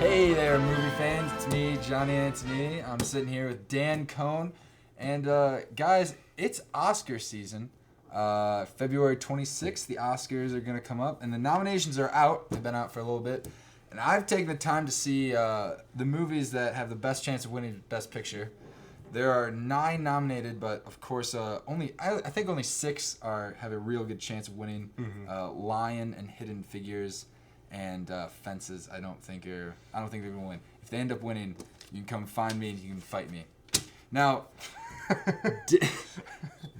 Hey there, movie fans. It's me, Johnny Antonini. I'm sitting here with Dan Cohn. And guys, it's Oscar season. February 26th, the Oscars are going to come up. And the nominations are out. They've been out for a little bit. And I've taken the time to see the movies that have the best chance of winning Best Picture. There are 9 nominated, but of course, I think only 6 have a real good chance of winning. Lion and Hidden Figures and Fences. I don't think they're gonna win. If they end up winning, you can come find me and you can fight me. Now,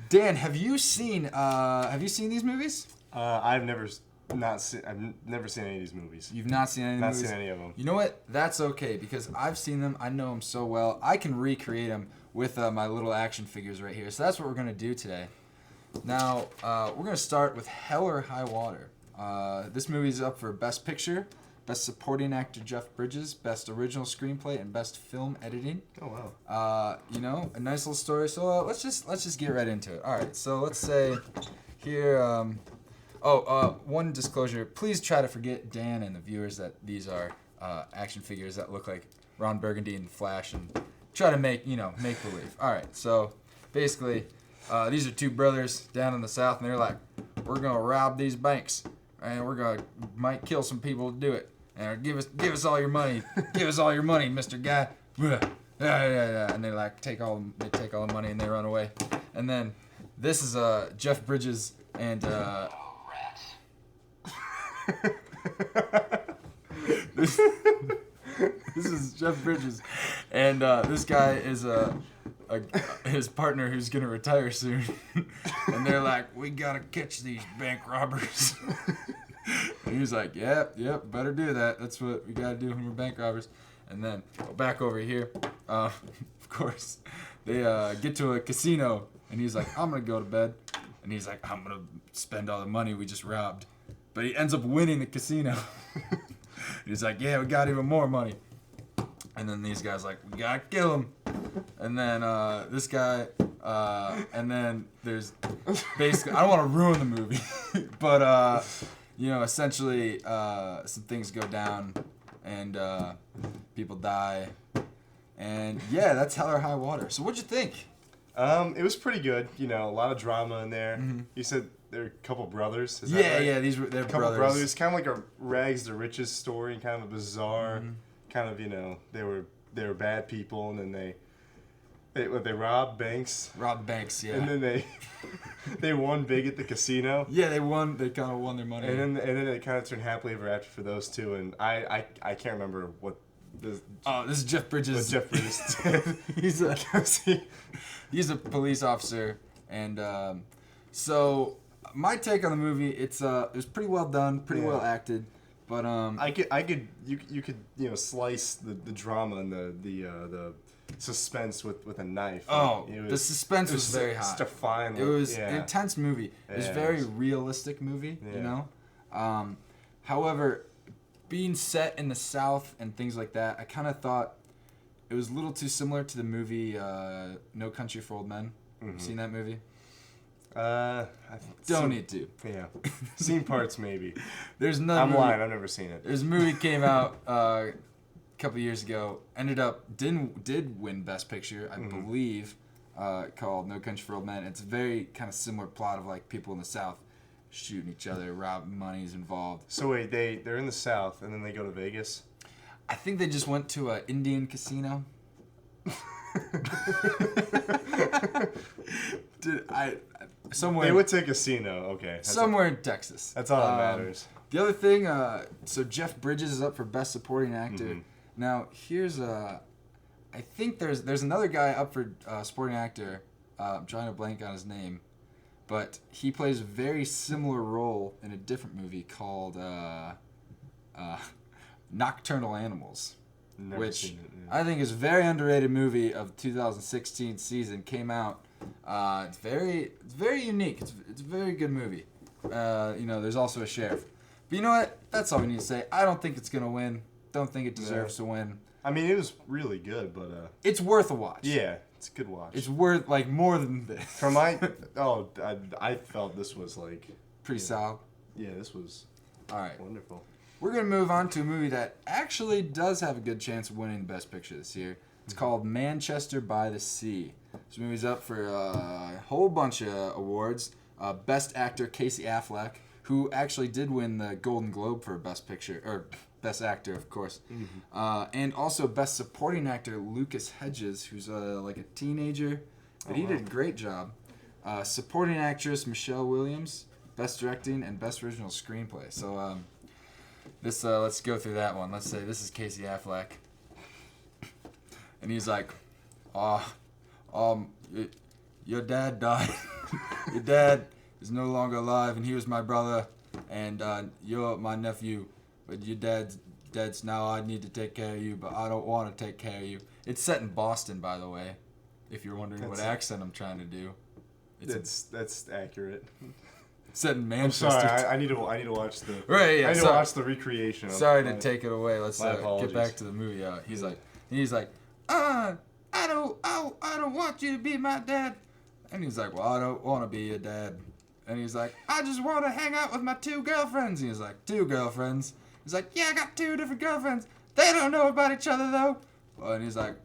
Dan, have you seen these movies? I've never seen any of these movies. You've not seen any of the movies? Not seen any of them. You know what? That's okay, because I've seen them. I know them so well. I can recreate them with my little action figures right here. So that's what we're going to do today. Now, we're going to start with Hell or High Water. This movie is up for Best Picture, Best Supporting Actor Jeff Bridges, Best Original Screenplay, and Best Film Editing. Oh, wow. A nice little story. So let's just get right into it. All right, so let's say here... one disclosure. Please try to forget, Dan and the viewers, that these are action figures that look like Ron Burgundy and Flash, and try to make believe. All right, so basically, these are 2 brothers down in the South, and they're like, we're gonna rob these banks, and might kill some people to do it, and give us all your money, give us all your money, Mr. Guy. And they take all the money and they run away, and then this is Jeff Bridges and. This is Jeff Bridges, and this guy is his partner who's gonna retire soon, and they're like, we gotta catch these bank robbers. And he's like, yep, better do that. That's what we gotta do when we're bank robbers. And then back over here, of course, they get to a casino, and he's like, I'm gonna go to bed, and he's like, I'm gonna spend all the money we just robbed. But he ends up winning the casino. He's like, yeah, we got even more money. And then these guys like, we gotta kill him. And then this guy, and then there's basically, I don't want to ruin the movie, but essentially some things go down and people die. And yeah, that's Hell or High Water. So what'd you think? It was pretty good. A lot of drama in there. Mm-hmm. You said they're a couple brothers. Is yeah, that right? yeah, they're a couple brothers. Kind of like a rags to riches story, kind of a bizarre, kind of they were bad people, and then they robbed banks. Robbed banks, yeah. And then they won big at the casino. Yeah, they won. They kind of won their money. And then it kind of turned happily ever after for those 2. And I can't remember what. This is Jeff Bridges. What Jeff Bridges did. He's a police officer, and so my take on the movie, it was pretty well done, pretty well acted, but you could slice the drama and the suspense with a knife. Oh, the suspense was very high. It was an intense movie. It was a very realistic movie, however, being set in the South and things like that, I kind of thought it was a little too similar to the movie No Country for Old Men. Mm-hmm. Seen that movie? Don't need to. Yeah. Seen parts maybe. There's another I'm movie, lying, I've never seen it. There's a movie came out a couple years ago, did win Best Picture, I believe, called No Country for Old Men. It's a very kind of similar plot of like people in the South shooting each other, robbing money's involved. So wait, they're in the South and then they go to Vegas? I think they just went to an Indian casino. They went to a casino, okay. Somewhere in Texas. That's all that matters. The other thing, so Jeff Bridges is up for Best Supporting Actor. Mm-hmm. Now, here's I think there's another guy up for Supporting Actor. I'm trying to blank on his name. But he plays a very similar role in a different movie called Nocturnal Animals. Which I think is a very underrated movie of 2016 season. Came out. It's very unique. It's a very good movie. There's also a sheriff. But you know what? That's all we need to say. I don't think it's gonna win. Don't think it deserves to win. I mean, it was really good, but it's worth a watch. Yeah, it's a good watch. It's worth more than this. I felt this was like pretty solid. Yeah, this was all right. Wonderful. we're going to move on to a movie that actually does have a good chance of winning Best Picture this year. It's called Manchester by the Sea. This movie's up for a whole bunch of awards. Best Actor, Casey Affleck, who actually did win the Golden Globe for Best Picture, or Best Actor, of course. And also Best Supporting Actor, Lucas Hedges, who's like a teenager. But he did a great job. Supporting Actress, Michelle Williams. Best Directing and Best Original Screenplay. So let's go through that one. Let's say this is Casey Affleck. And he's like, your dad died. Your dad is no longer alive, and he was my brother, and you're my nephew, but your dad's dead, so now I need to take care of you, but I don't want to take care of you. It's set in Boston, by the way, if you're wondering what accent I'm trying to do. That's accurate. It's set in Manchester. I'm sorry, I need to watch the right. Yeah, I need to watch the recreation. Sorry to take it away. Let's apologies. get back to the movie. He's like, I don't want you to be my dad. And he's like, well, I don't want to be your dad. And he's like, I just want to hang out with my 2 girlfriends. And he's like, 2 girlfriends? He's like, yeah, I got 2 different girlfriends. They don't know about each other, though. And he's like,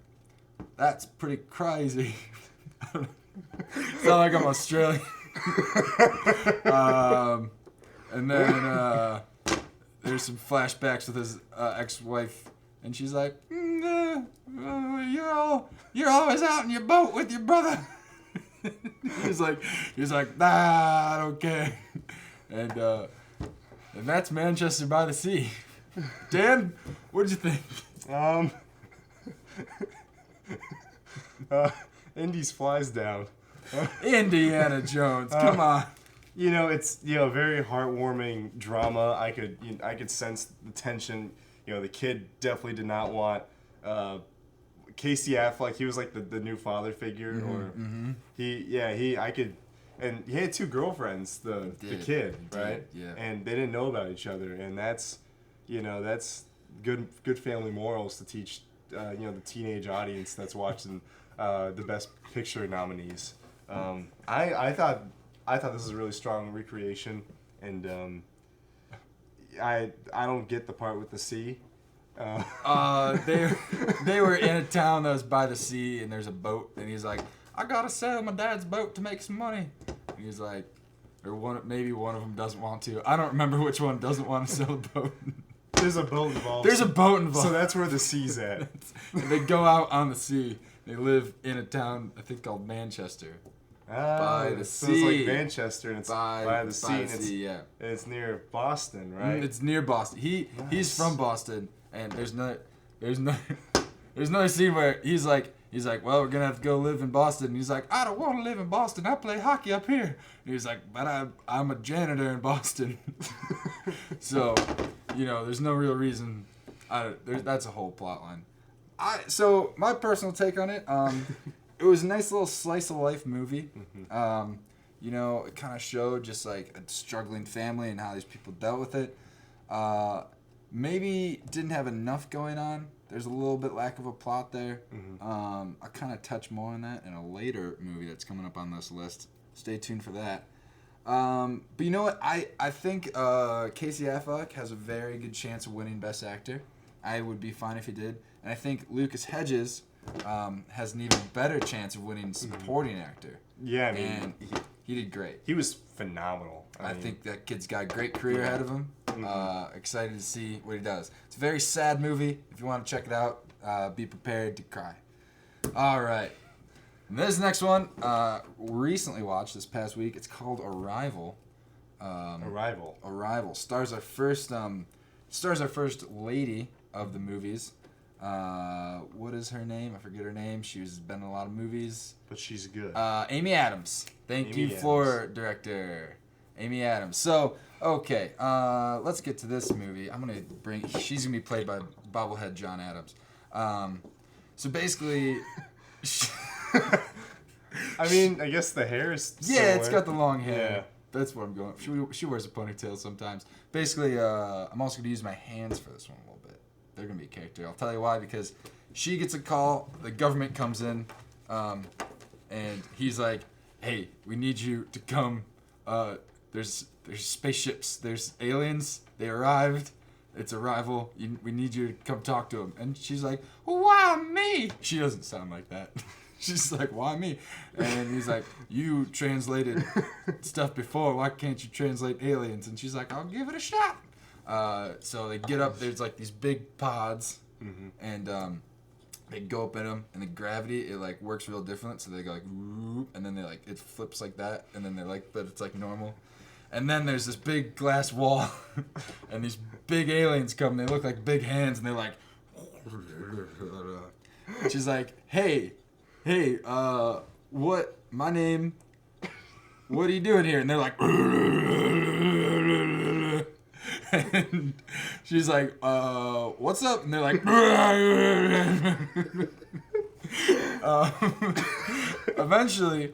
that's pretty crazy. Sound like I'm Australian. And then there's some flashbacks with his ex-wife. And she's like, you're always out in your boat with your brother. he's like, nah, I don't care. And that's Manchester by the Sea. Dan, what did you think? Indy's flies down. Indiana Jones, come on. It's very heartwarming drama. I could sense the tension. The kid definitely did not want Casey Affleck. He was like the new father figure, he had 2 girlfriends. The kid, right? Yeah. And they didn't know about each other, and that's good family morals to teach the teenage audience that's watching the Best Picture nominees. I thought this was a really strong recreation, and I don't get the part with the sea. They were in a town that was by the sea, and there's a boat, and he's like, I gotta sell my dad's boat to make some money. And he's like, maybe one of them doesn't want to. I don't remember which one doesn't want to sell the boat. There's a boat involved. There's a boat involved. So that's where the sea's at. They go out on the sea. They live in a town, I think, called Manchester. By the sea. So it's like Manchester, and it's by the sea, and it's near Boston, right? It's near Boston. He's from Boston, and there's another scene where he's like, well, we're gonna have to go live in Boston. And he's like, I don't want to live in Boston. I play hockey up here. And he's like, but I'm a janitor in Boston. So, there's no real reason. That's a whole plot line. So my personal take on it, it was a nice little slice of life movie. It kind of showed just like a struggling family and how these people dealt with it. Maybe didn't have enough going on. There's a little bit lack of a plot there. I'll kind of touch more on that in a later movie that's coming up on this list. Stay tuned for that. But you know what? I think Casey Affleck has a very good chance of winning Best Actor. I would be fine if he did. And I think Lucas Hedges has an even better chance of winning Supporting Actor. Yeah, and he did great. He was phenomenal. I think that kid's got a great career ahead of him. Excited to see what he does. It's a very sad movie. If you want to check it out, be prepared to cry. All right. And this next one, recently watched this past week. It's called Arrival. Arrival stars our first lady of the movies. What is her name? I forget her name. She's been in a lot of movies. But she's good. Amy Adams. Thank you, floor director. Amy Adams. So, okay, let's get to this movie. She's going to be played by bobblehead John Adams. So basically... I guess the hair is similar. Yeah, it's got the long hair. Yeah. That's what I'm going. She wears a ponytail sometimes. Basically, I'm also going to use my hands for this one a little bit. They're going to be a character. I'll tell you why. Because she gets a call. The government comes in, and he's like, "Hey, we need you to come. There's spaceships. There's aliens. They arrived. It's Arrival. We need you to come talk to him." And she's like, "Why me?" She doesn't sound like that. She's like, "Why me?" And he's like, "You translated stuff before. Why can't you translate aliens?" And she's like, "I'll give it a shot." So they get up. There's like these big pods, and they go up in them, and the gravity it like works real different. So they go like, "Whoop," and then they like it flips like that, and then they're like, but it's like normal. And then there's this big glass wall, and these big aliens come. They look like big hands, and they're like. She's like, hey, what? My name. What are you doing here? And they're like. And she's like, what's up? And they're like. Eventually,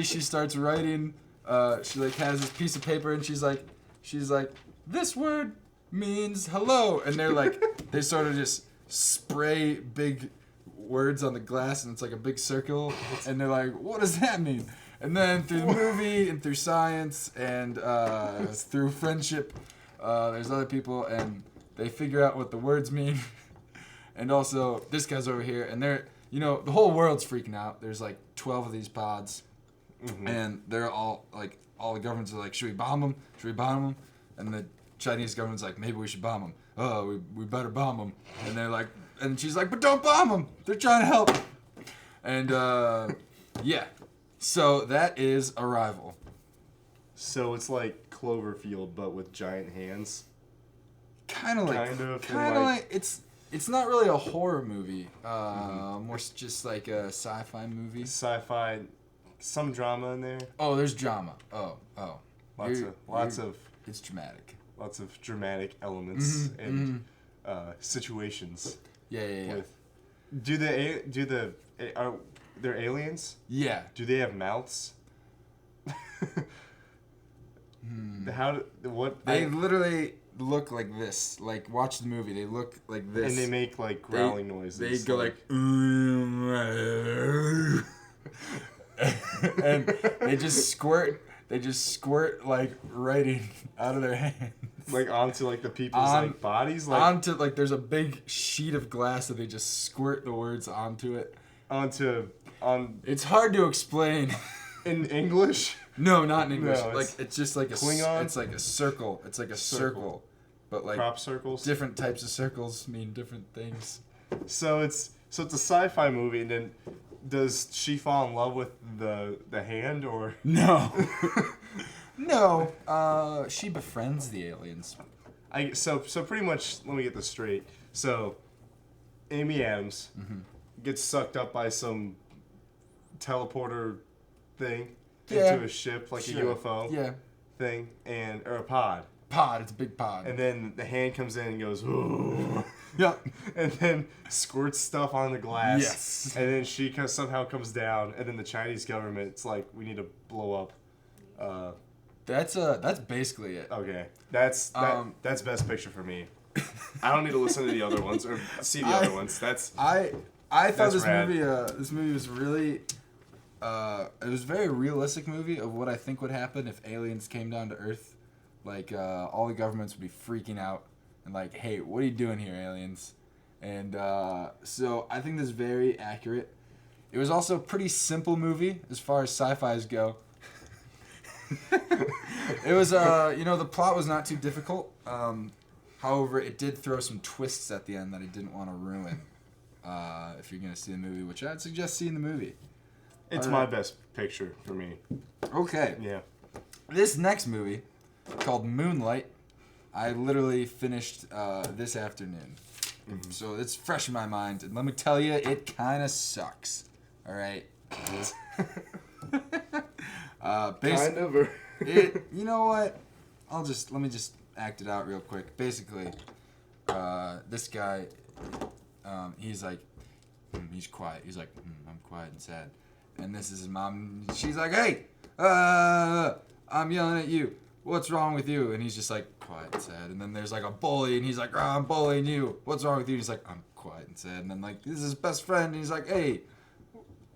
she starts writing. She like has this piece of paper, and she's like, this word means hello, and they're like, they sort of just spray big words on the glass, and it's like a big circle, and they're like, what does that mean? And then through the movie and through science and through friendship, there's other people, and they figure out what the words mean. And also, this guy's over here, and they're, the whole world's freaking out. There's like 12 of these pods, and they're all like, all the governments are like, should we bomb them? Should we bomb them? And the Chinese government's like, maybe we should bomb them. Oh, we better bomb them. And they're like, and she's like, but don't bomb them. They're trying to help. And yeah, so that is Arrival. So it's like Cloverfield, but with giant hands. Kind of like it's not really a horror movie. More just like a sci-fi movie. Sci-fi, some drama in there. Oh, there's drama. Oh. Lots of. It's dramatic. Lots of dramatic elements and situations. Yeah. Are there aliens? Yeah. Do they have mouths? They literally look like this. Like, watch the movie. They look like this. And they make like growling noises. They go like and they just squirt like writing out of their hands. Like onto like the people's like bodies? Like onto like there's a big sheet of glass that they just squirt the words onto it. It's hard to explain. In English? No, not in English. No, like it's just like Klingon? It's like a circle. It's like a circle. But like crop circles? Different types of circles mean different things. So it's a sci-fi movie, and then does she fall in love with the hand or no? No. She befriends the aliens. So pretty much, let me get this straight. So Amy Adams gets sucked up by some teleporter thing into a ship, like a UFO thing, or a pod. It's a big pod. And then the hand comes in and goes, ooh. Yeah. And then squirts stuff on the glass. Yes. And then she somehow comes down, and then the Chinese government's like, we need to blow up. That's basically it. Okay. That's best picture for me. I don't need to listen to the other ones or see the other ones. I thought this rad. movie was really it was a very realistic movie of what I think would happen if aliens came down to Earth. Like all the governments would be freaking out and like, hey, what are you doing here, aliens? And so I think this is very accurate. It was also a pretty simple movie as far as sci-fis go. It was the plot was not too difficult. However, it did throw some twists at the end that I didn't want to ruin. If you're gonna see the movie, which I'd suggest seeing the movie. It's my best picture for me. Okay. Yeah. This next movie, called Moonlight, I literally finished this afternoon. So it's fresh in my mind, and let me tell you, it kind of sucks. All right. Kind of. Or You know what? Let me just act it out real quick. Basically, this guy, he's like, he's quiet. He's like, I'm quiet and sad. And this is his mom. She's like, hey, I'm yelling at you. What's wrong with you? And he's just like, quiet and sad. And then there's like a bully, and he's like, I'm bullying you. What's wrong with you? And he's like, I'm quiet and sad. And then like, this is his best friend, and he's like, hey,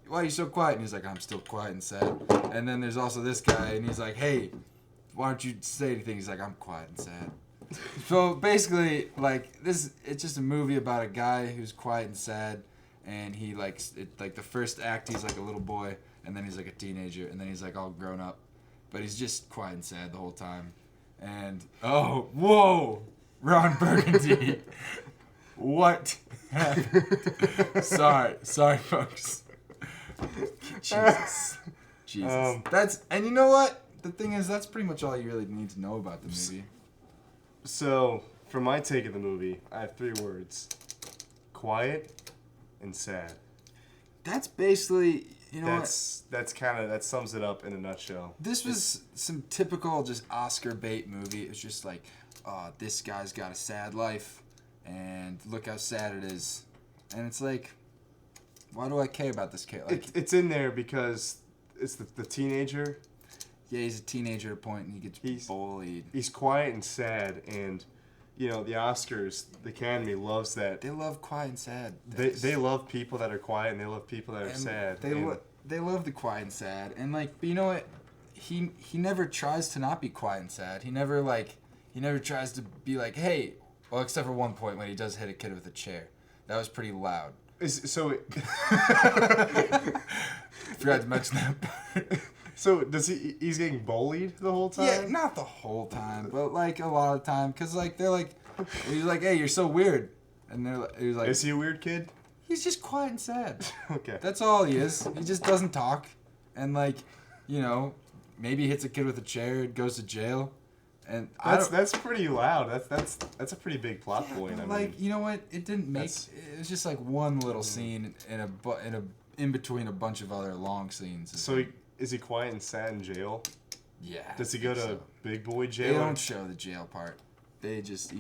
why are you so quiet? And he's like, I'm still quiet and sad. And then there's also this guy, and he's like, hey, why don't you say anything? He's like, I'm quiet and sad. So basically, like this, it's just a movie about a guy who's quiet and sad, and he likes it. Like the first act, he's like a little boy, and then he's like a teenager, and then he's like all grown up, but he's just quiet and sad the whole time. And oh, whoa, Ron Burgundy, what happened? Sorry, folks. Jesus. And you know what? The thing is, that's pretty much all you really need to know about the movie. So, for my take of the movie, I have 3 words: quiet and sad. That's basically, That sums it up in a nutshell. This was some typical just Oscar bait movie. It's just like, this guy's got a sad life, and look how sad it is. And it's like, why do I care about this kid? Like, It's in there because it's the teenager. yeah, he's a teenager at a point, and he gets bullied. He's quiet and sad, and the Oscars, the Academy loves that. They love quiet and sad. They love people that are quiet, and they love people that are sad. They love the quiet and sad, and like, but you know what? He never tries to not be quiet and sad. He never tries to be like, hey. Well, except for one point when he does hit a kid with a chair. That was pretty loud. Forgot to mention that part. So he's getting bullied the whole time? Yeah, not the whole time, but like a lot of the time, cause like he's like, hey, you're so weird, and he's like, is he a weird kid? He's just quiet and sad. Okay. That's all he is. He just doesn't talk, and like, maybe he hits a kid with a chair, goes to jail, and that's pretty loud. That's a pretty big plot point. You know what? It didn't make. It was just like one little scene in between a bunch of other long scenes. So is he quiet and sad in jail? Yeah. Does he go to big boy jail? They don't show the jail part. He just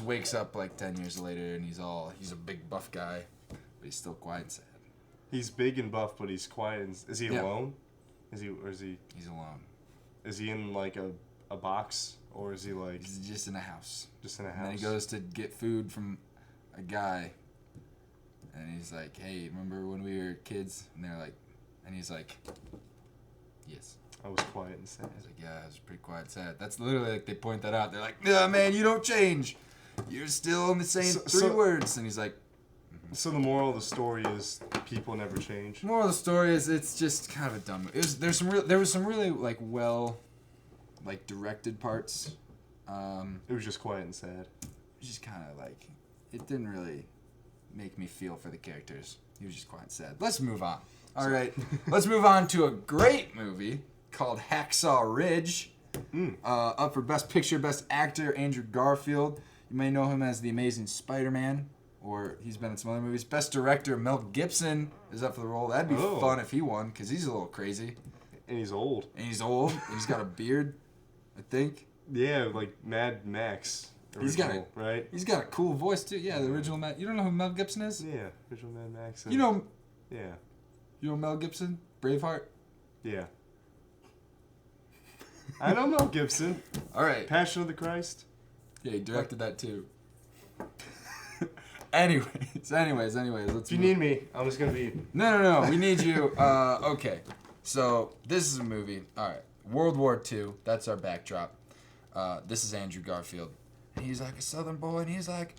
wakes up like 10 years later, and he's a big buff guy, but he's still quiet and sad. He's big and buff, but he's quiet. Is he alone? Is he? He's alone. Is he in like a box, or is he like? He's just in a house. Just in a house. And then he goes to get food from a guy, and he's like, "Hey, remember when we were kids?" And he's like, "Yes." I was quiet and sad. He's like, "Yeah, I was pretty quiet and sad." That's literally like they point that out. They're like, "Yeah, man, you don't change. You're still only saying 3 words." And he's like, So the moral of the story is people never change. Moral of the story is it's just kind of a dumb. There was some really like directed parts. It was just quiet and sad. It was just kind of like it didn't really make me feel for the characters. He was just quiet and sad. Let's move on. All right, let's move on to a great movie called Hacksaw Ridge. Up for Best Picture, Best Actor, Andrew Garfield. You may know him as the Amazing Spider-Man, or he's been in some other movies. Best Director, Mel Gibson is up for the role. That'd be fun if he won, because he's a little crazy. And he's old. And he's got a beard, I think. Yeah, like Mad Max. Original, right? He's got a cool voice too. Yeah, the original You don't know who Mel Gibson is? Yeah, original Mad Max. Yeah. You know Mel Gibson? Braveheart? Yeah. I know Mel Gibson. All right. Passion of the Christ. Yeah, he directed that too. Anyways, let's. If you need me, I'm just gonna be. No. We need you. Okay. So this is a movie. All right. World War II. That's our backdrop. This is Andrew Garfield. And he's like a Southern boy, and he's like,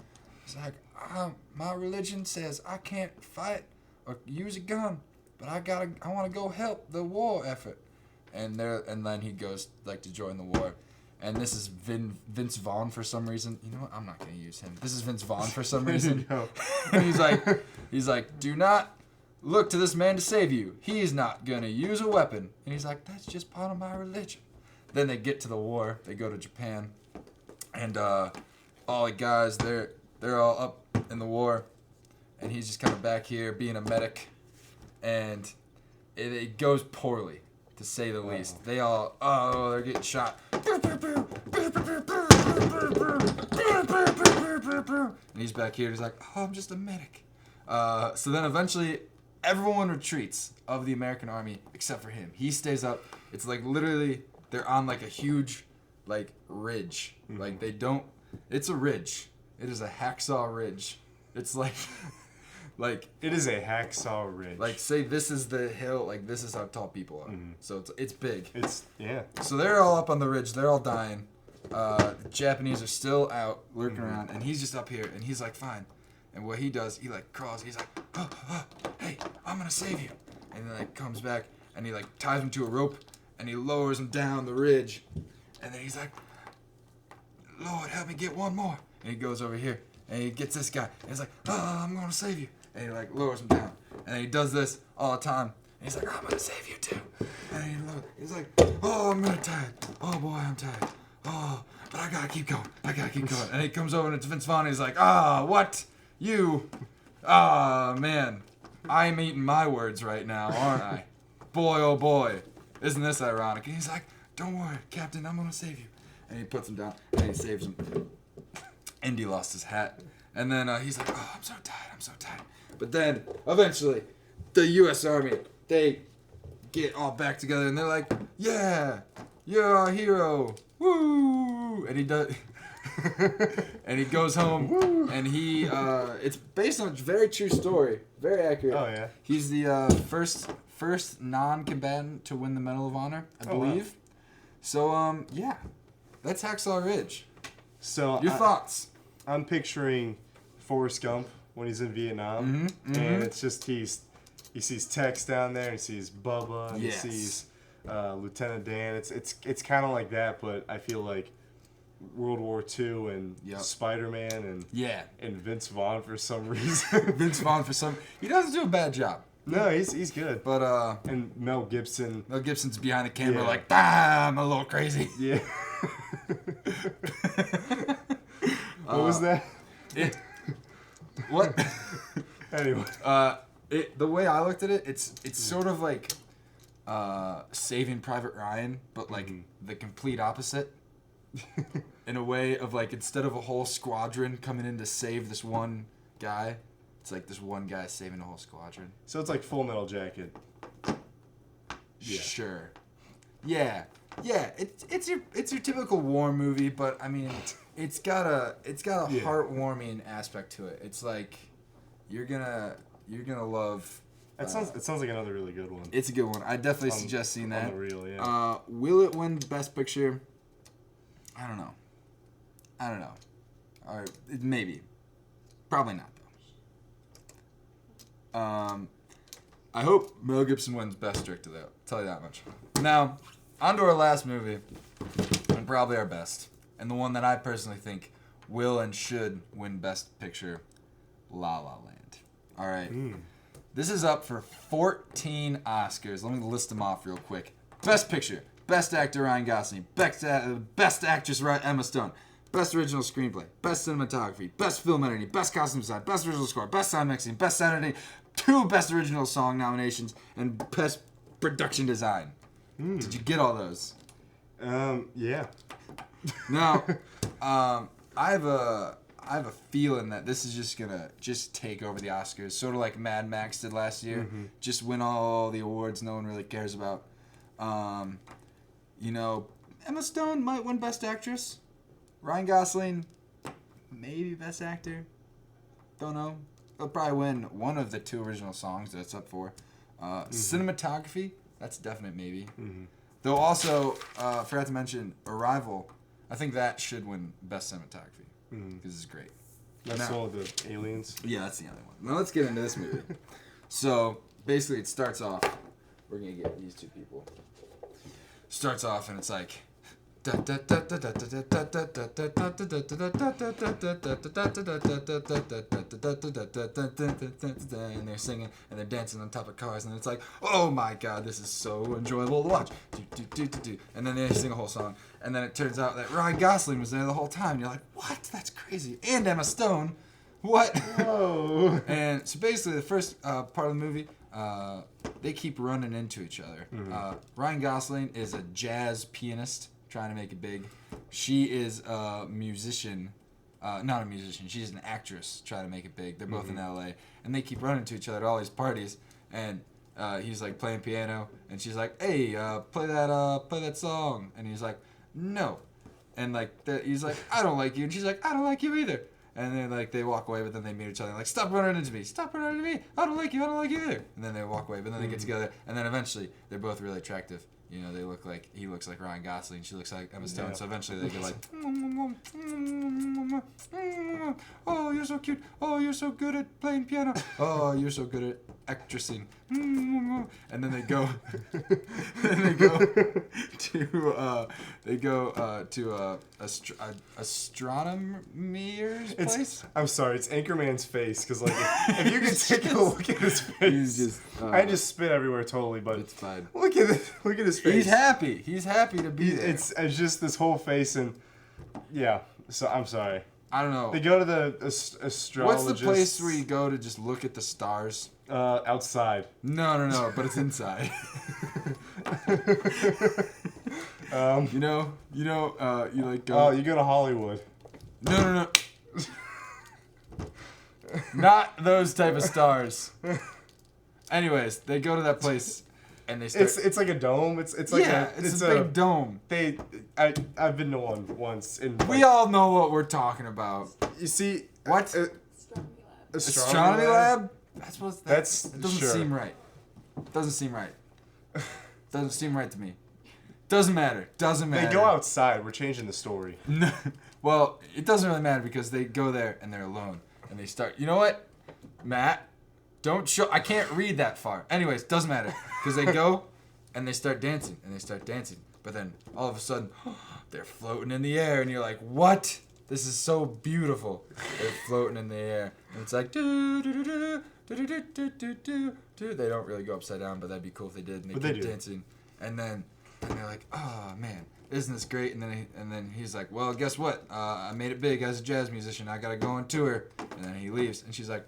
my religion says I can't fight or use a gun, but I want to go help the war effort. And then he goes like to join the war. And this is Vince Vaughn for some reason. You know what? I'm not gonna use him. This is Vince Vaughn for some reason. And he's like, do not look to this man to save you. He's not gonna use a weapon. And he's like, that's just part of my religion. Then they get to the war. They go to Japan, and all the guys they're all up in the war, and he's just kind of back here being a medic, and it goes poorly, to say the least. They all, they're getting shot. And he's back here, and he's like, I'm just a medic. So then eventually, everyone retreats of the American army except for him. He stays up. It's like literally, they're on like a huge, like, ridge. Mm-hmm. Like they don't. It's a ridge. It is a hacksaw ridge. It's like. Like it is a hacksaw ridge. Like say this is the hill, like this is how tall people are. Mm-hmm. So it's big. Yeah. So they're all up on the ridge, they're all dying. The Japanese are still out lurking around, and he's just up here, and he's like, fine. And what he does, he like crawls. He's like, hey, I'm gonna save you. And then like comes back, and he like ties him to a rope, and he lowers him down the ridge. And then he's like, Lord, help me get one more. And he goes over here, and he gets this guy. And he's like, I'm gonna save you. And he like lowers him down. And then he does this all the time. And he's like, I'm gonna save you too. And he's like, oh, I'm really tired. Oh boy, I'm tired. Oh, but I gotta keep going. And he comes over and it's Vince Vaughn. And he's like, what? You? Man. I'm eating my words right now, aren't I? Boy, oh boy. Isn't this ironic? And he's like, don't worry, Captain, I'm gonna save you. And he puts him down and he saves him. Indy lost his hat. And then he's like, oh, I'm so tired. But then, eventually, the U.S. Army, they get all back together and they're like, yeah, you're our hero. Woo! And he does... and he goes home, and he, it's based on a very true story. Very accurate. Oh, yeah. He's the first non-combatant to win the Medal of Honor, I believe. Wow. So, yeah. That's Hacksaw Ridge. So your thoughts? I'm picturing Forrest Gump when he's in Vietnam, and it's just he sees Tex down there, and he sees Bubba, and he sees Lieutenant Dan. It's kind of like that, but I feel like World War II and Spider-Man and Vince Vaughn for some reason. He doesn't do a bad job. No, he's good. But and Mel Gibson. Mel Gibson's behind the camera like, I'm a little crazy. Yeah. What was that? What? Anyway. The way I looked at it, it's sort of like Saving Private Ryan, but like the complete opposite. In a way of like, instead of a whole squadron coming in to save this one guy, it's like this one guy saving a whole squadron. So it's like Full Metal Jacket. Yeah. Sure. Yeah. It's your typical war movie, but I mean, it's got a heartwarming aspect to it. It's like you're gonna love. It sounds like another really good one. It's a good one. I definitely suggest seeing that. On the real, yeah. Will it win Best Picture? I don't know. Or maybe. Probably not though. I hope Mel Gibson wins Best Director though. I'll tell you that much. Now, on to our last movie, and probably our best, and the one that I personally think will and should win Best Picture, La La Land. All right. This is up for 14 Oscars. Let me list them off real quick. Best Picture, Best Actor Ryan Gosling, Best Actress Emma Stone, Best Original Screenplay, Best Cinematography, Best Film Editing, Best Costume Design, Best Original Score, Best Sound Mixing, Best Sound Editing, 2 Best Original Song nominations, and Best Production Design. Did you get all those? Yeah. Now, I have a feeling that this is just gonna take over the Oscars, sort of like Mad Max did last year. Just win all the awards no one really cares about. Emma Stone might win Best Actress. Ryan Gosling, maybe Best Actor. Don't know. He'll probably win one of the 2 original songs that it's up for. Cinematography, that's a definite maybe. Though also, forgot to mention, Arrival. I think that should win Best Cinematography. Because it's great. That's all the aliens? Yeah, that's the only one. Now let's get into this movie. So, basically it starts off, we're going to get these 2 people. Starts off and it's like... and they're singing and they're dancing on top of cars and it's like, oh my god, this is so enjoyable to watch. And then they sing a whole song and then it turns out that Ryan Gosling was there the whole time and you're like, what? That's crazy. And Emma Stone. What? Whoa. And so basically the first part of the movie, they keep running into each other. Ryan Gosling is a jazz pianist trying to make it big. She is a musician, not a musician, she's an actress trying to make it big. They're both in LA, and they keep running into each other at all these parties, and he's like playing piano, and she's like, hey, play that song, and he's like, no, and like he's like, I don't like you, and she's like, I don't like you either. And then like they walk away, but then they meet each other like, stop running into me, I don't like you either. And then they walk away, but then they get together, and then eventually they're both really attractive. You know, he looks like Ryan Gosling, she looks like Emma Stone. Yeah. So eventually they get like, oh, you're so cute. Oh, you're so good at playing piano. Oh, you're so good at actressing. And then they go, to astronomer's place. I'm sorry, it's Anchorman's face, because like if you could take a look at his face, He's just, I just spit everywhere totally, but it's fine. look at his face. He's happy. He's happy to be there. It's just this whole face, and yeah. So I'm sorry. I don't know. They go to the astrologist. What's the place where you go to just look at the stars? Outside. No, but it's inside. You like go. Oh, you go to Hollywood. No. Not those type of stars. Anyways, they go to that place, and they start. It's like a dome. It's like it's a big dome. I've been to one once. We all know what we're talking about. You see What? astronomy lab? That doesn't sure. seem right. Doesn't seem right. Doesn't seem right to me. Doesn't matter. They go outside. We're changing the story. No. Well, it doesn't really matter because they go there and they're alone and they start. You know what, Matt? Don't show. I can't read that far. Anyways, doesn't matter because they go and they start dancing and they start dancing. But then all of a sudden, they're floating in the air and you're like, what? This is so beautiful. They're floating in the air and it's like do do do do do do do do do do. They don't really go upside down, but that'd be cool if they did. And they keep dancing, and they're like, oh man, isn't this great? And then he's like, well, guess what? I made it big as a jazz musician. I gotta go on tour. And then he leaves, and she's like,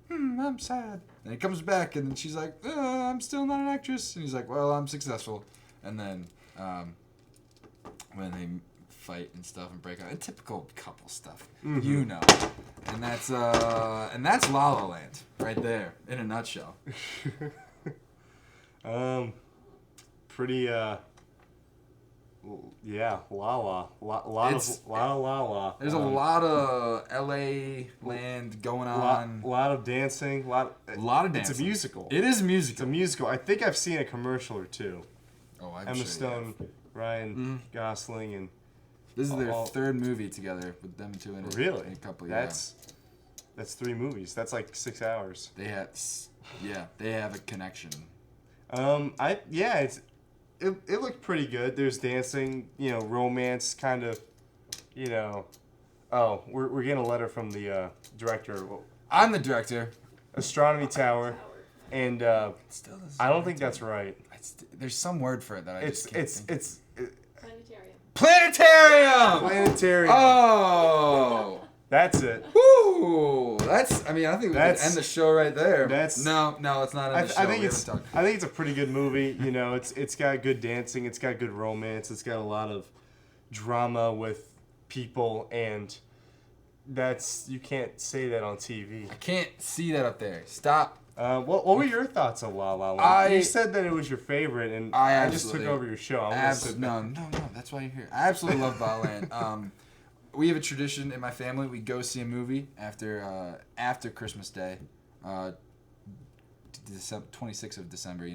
I'm sad. And he comes back, and then she's like, I'm still not an actress. And he's like, well, I'm successful. And then when they fight and stuff and break up, typical couple stuff, you know. And that's La La Land right there in a nutshell. Pretty yeah, La La. There's a lot of L.A. land going on. Lot of dancing. Lot of dancing. It's a musical. It is a musical. It's a musical. I think I've seen a commercial or two. Oh, I'm Emma sure Stone, Ryan Gosling, and this is their third movie together with them two in it. Really? In a couple. That's 3 movies. That's like 6 hours. They have a connection. It looked pretty good. There's dancing, romance, kind of, Oh, we're getting a letter from the director. I'm the director. Astronomy Tower, and still I don't think that's right. There's some word for it that I just can't think. It's Planetarium. Planetarium. Oh. That's it. Woo! I think we can end the show right there. No, it's not end the show. I think it's a pretty good movie. It's got good dancing. It's got good romance. It's got a lot of drama with people, and you can't say that on TV. I can't see that up there. Stop. What were your thoughts of La La Land? You said that it was your favorite, and I just took over your show. No. That's why you're here. I absolutely love La La Land. We have a tradition in my family. We go see a movie after Christmas Day, 26th of December.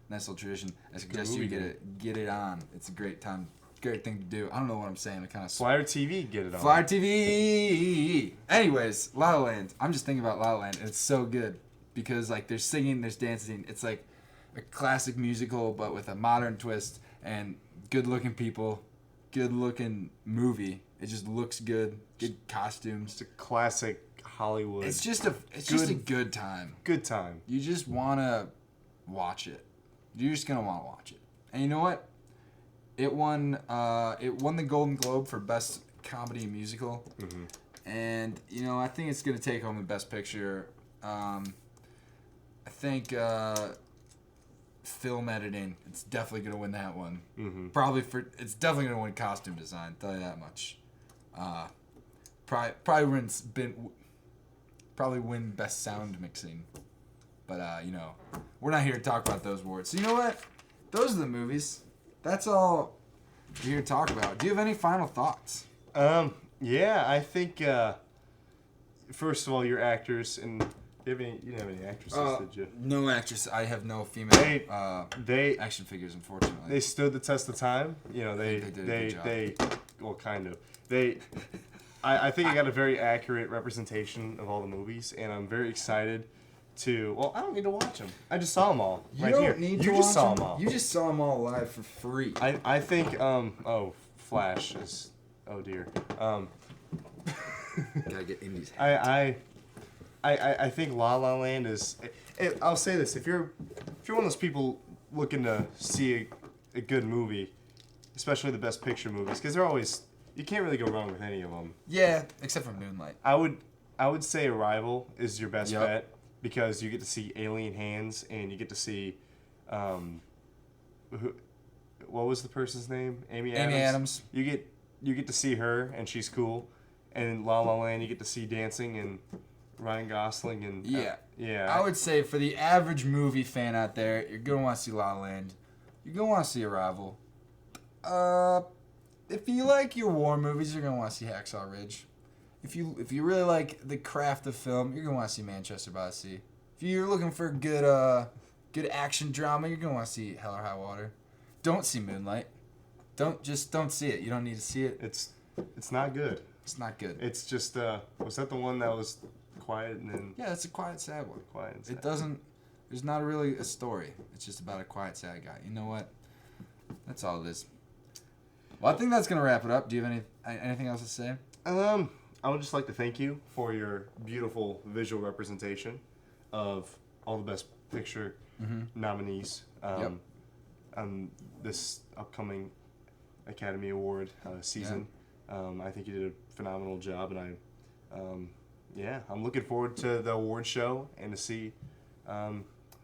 Nice little tradition. I suggest you get it on. It's a great time, great thing to do. I don't know what I'm saying. I kind of Flyer TV, get it on. Flyer TV. Anyways, La La Land. I'm just thinking about La La Land. It's so good because there's singing, there's dancing. It's like a classic musical, but with a modern twist and good-looking people, good-looking movie. It just looks good. Good costumes. It's a classic Hollywood. It's just a good time. Good time. You just wanna watch it. You're just gonna wanna watch it. And you know what? It won the Golden Globe for Best Comedy Musical. Mm-hmm. And I think it's gonna take home the Best Picture. I think film editing. It's definitely gonna win that one. Mm-hmm. It's definitely gonna win costume design. Tell you that much. Probably win best sound mixing, but we're not here to talk about those awards. So you know what? Those are the movies. That's all we're here to talk about. Do you have any final thoughts? Yeah, I think first of all, your actors, and You didn't have any actresses, did you? No actress. I have no female They action figures, unfortunately. they stood the test of time. they did a good job. Well, kind of. I think I got a very accurate representation of all the movies, and I'm very excited to. Well, I don't need to watch them. I just saw them all right here. You just watch saw them all. You just saw them all live for free. I think Flash is. Oh dear. Gotta get Indy's. I think La La Land is. I'll say this: if you're one of those people looking to see a good movie, especially the Best Picture movies, because they're always, you can't really go wrong with any of them. Yeah, except for Moonlight. I would say Arrival is your best bet because you get to see alien hands and you get to see, what was the person's name? Amy Adams. You get to see her and she's cool, and in La La Land you get to see dancing and Ryan Gosling and yeah. I would say for the average movie fan out there, you're gonna want to see La La Land. You're gonna want to see Arrival. If you like your war movies, you're gonna want to see Hacksaw Ridge. If you really like the craft of film, you're gonna want to see Manchester by the Sea. If you're looking for good action drama, you're gonna want to see Hell or High Water. Don't see Moonlight. Don't see it. You don't need to see it. It's not good. It's not good. It's just was that the one that was quiet and then Yeah, it's a quiet, sad one. quiet and sad. It doesn't. There's not really a story. It's just about a quiet, sad guy. You know what? That's all it is. Well, I think that's gonna wrap it up. Do you have anything else to say? I would just like to thank you for your beautiful visual representation of all the Best Picture nominees on this upcoming Academy Award season. I think you did a phenomenal job, and I'm looking forward to the award show and to see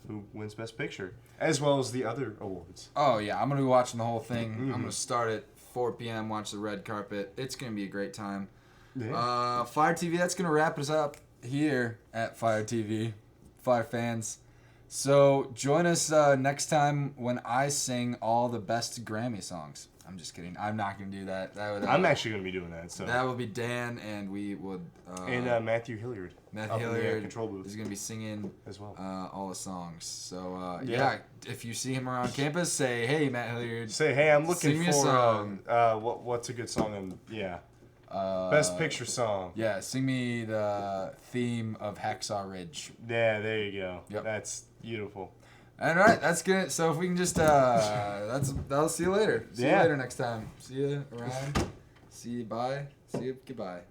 who wins Best Picture, as well as the other awards. Oh yeah, I'm gonna be watching the whole thing. I'm gonna start at 4 p.m. Watch the red carpet. It's gonna be a great time. Yeah. Fire TV. That's gonna wrap us up here at Fire TV, Fire fans. So join us next time when I sing all the best Grammy songs. I'm just kidding. I'm not gonna do that. I'm actually gonna be doing that. So that would be Dan, and we would. And Matthew Hilliard. Matthew Hilliard control booth is gonna be singing as well. All the songs. So if you see him around campus, say, "Hey, Matt Hilliard." Say, "Hey, I'm looking sing me for a song." what's a good song? And Best Picture song. Yeah, sing me the theme of Hacksaw Ridge. Yeah, there you go. Yep. That's beautiful. All right, that's good. So if we can just, that'll see you later. See you later next time. See you around. See you bye. See you goodbye.